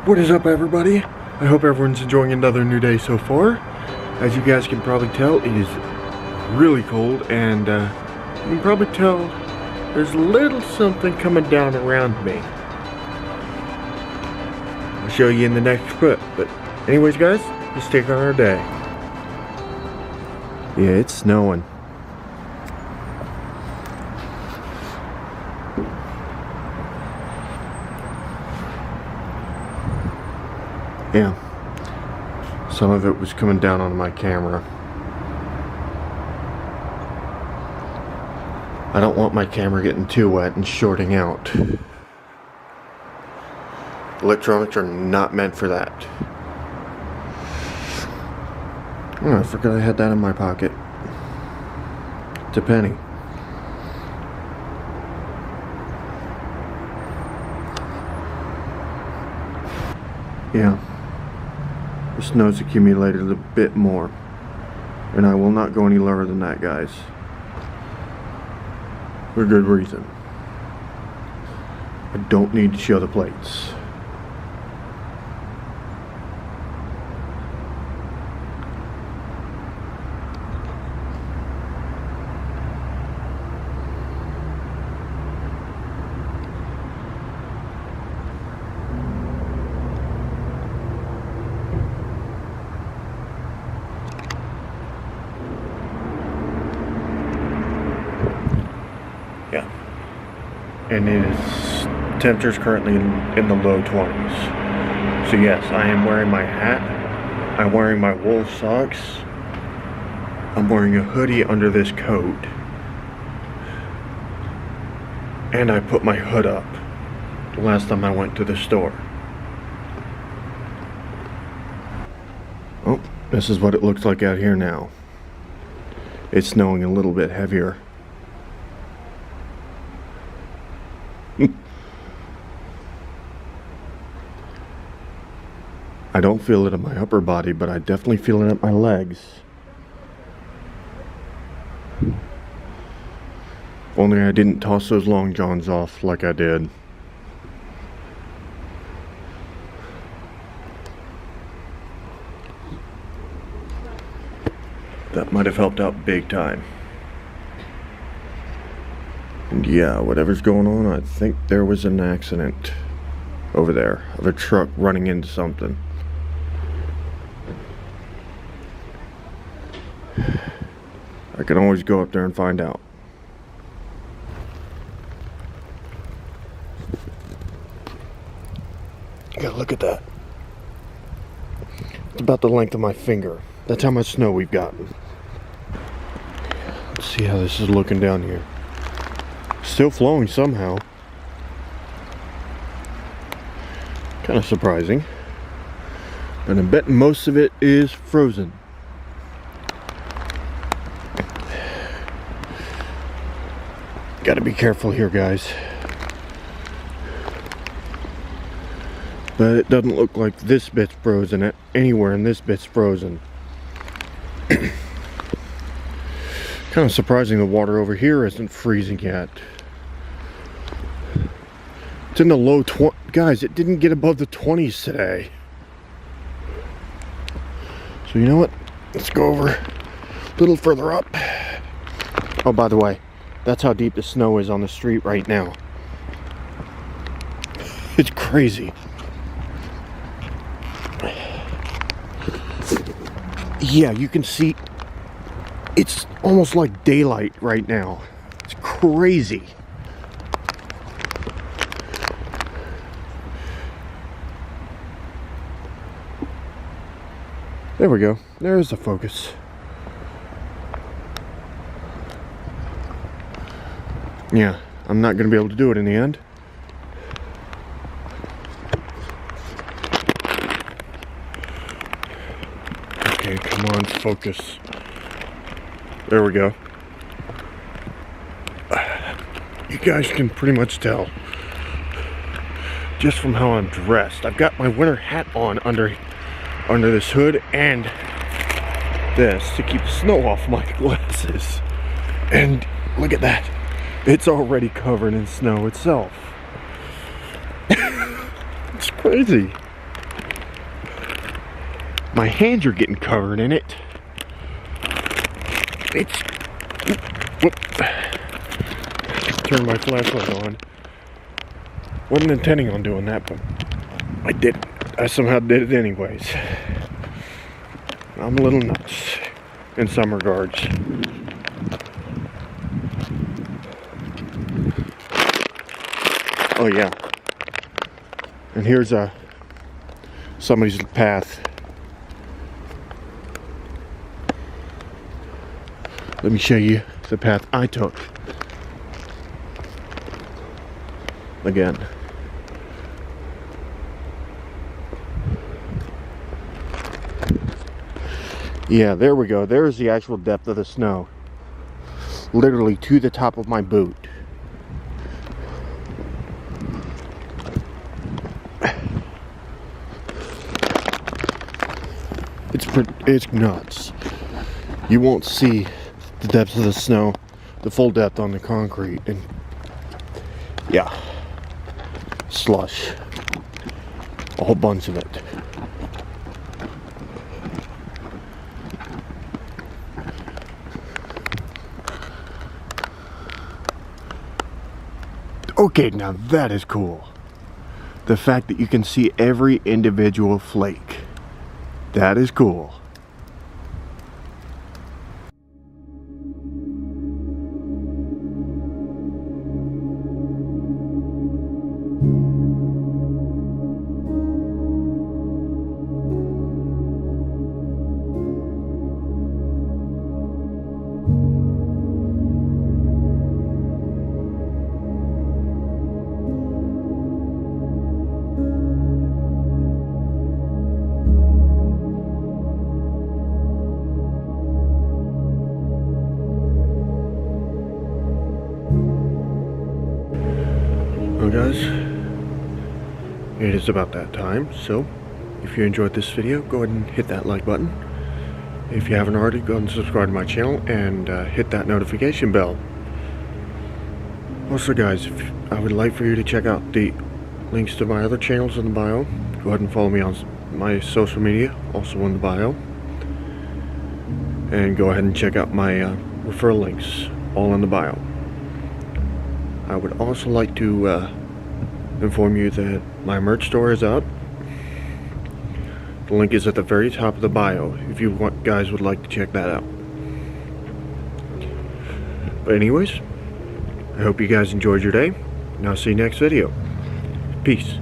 What is up, everybody? I hope everyone's enjoying another new day so far. As you guys can probably tell, it is really cold, and you can probably tell there's a little something coming down around me. I'll show you in the next clip, but anyways guys, let's take on our day. Yeah, it's snowing. Yeah, some of it was coming down on my camera. I don't want my camera getting too wet and shorting out. Electronics are not meant for that. Oh, I forgot I had that in my pocket. It's a penny. Yeah. The snow's accumulated a bit more, and I will not go any lower than that, guys. For good reason. I don't need to show the plates. Yeah, and it is temperatures currently in the low 20s. So yes, I am wearing my hat, I'm wearing my wool socks, I'm wearing a hoodie under this coat, and I put my hood up the last time I went to the store. Oh, this is what it looks like out here now. It's snowing a little bit heavier. I don't feel it in my upper body, but I definitely feel it at my legs. Only I didn't toss those long johns off like I did. That might have helped out big time. And yeah, whatever's going on, I think there was an accident over there of a truck running into something. I can always go up there and find out. Yeah, look at that. It's about the length of my finger. That's how much snow we've gotten. Let's see how this is looking down here. Still flowing somehow. Kind of surprising. And I'm betting most of it is frozen. Gotta be careful here, guys. But it doesn't look like this bit's frozen. Anywhere in this bit's frozen. Kind of surprising the water over here isn't freezing yet. It's in the low 20s. Guys, it didn't get above the 20s today. So you know what? Let's go over a little further up. Oh, by the way, that's how deep the snow is on the street right now. It's crazy. Yeah, you can see it's almost like daylight right now. It's crazy. There we go. There's the focus. Yeah, I'm not going to be able to do it in the end. Okay, come on, focus. There we go. You guys can pretty much tell just from how I'm dressed. I've got my winter hat on under this hood and this to keep the snow off my glasses. And look at that. It's already covered in snow itself. It's crazy. My hands are getting covered in it. It's... Whoop. Turn my flashlight on. Wasn't intending on doing that, but I did. I somehow did it anyways. I'm a little nuts in some regards. Oh yeah. And here's somebody's path. Let me show you the path I took. Again. Yeah, there we go. There's the actual depth of the snow. Literally to the top of my boot. It's nuts. You won't see the depth of the snow, the full depth on the concrete, and yeah, slush, a whole bunch of it. Okay, now that is cool. The fact that you can see every individual flake. That is cool. Well guys, it is about that time, so if you enjoyed this video, go ahead and hit that like button. If you haven't already, go ahead and subscribe to my channel and hit that notification bell. Also guys, I would like for you to check out the links to my other channels in the bio. Go ahead and follow me on my social media, also in the bio. And go ahead and check out my referral links, all in the bio. I would also like to inform you that my merch store is up. The link is at the very top of the bio if you guys would like to check that out. But anyways, I hope you guys enjoyed your day, and I'll see you next video. Peace.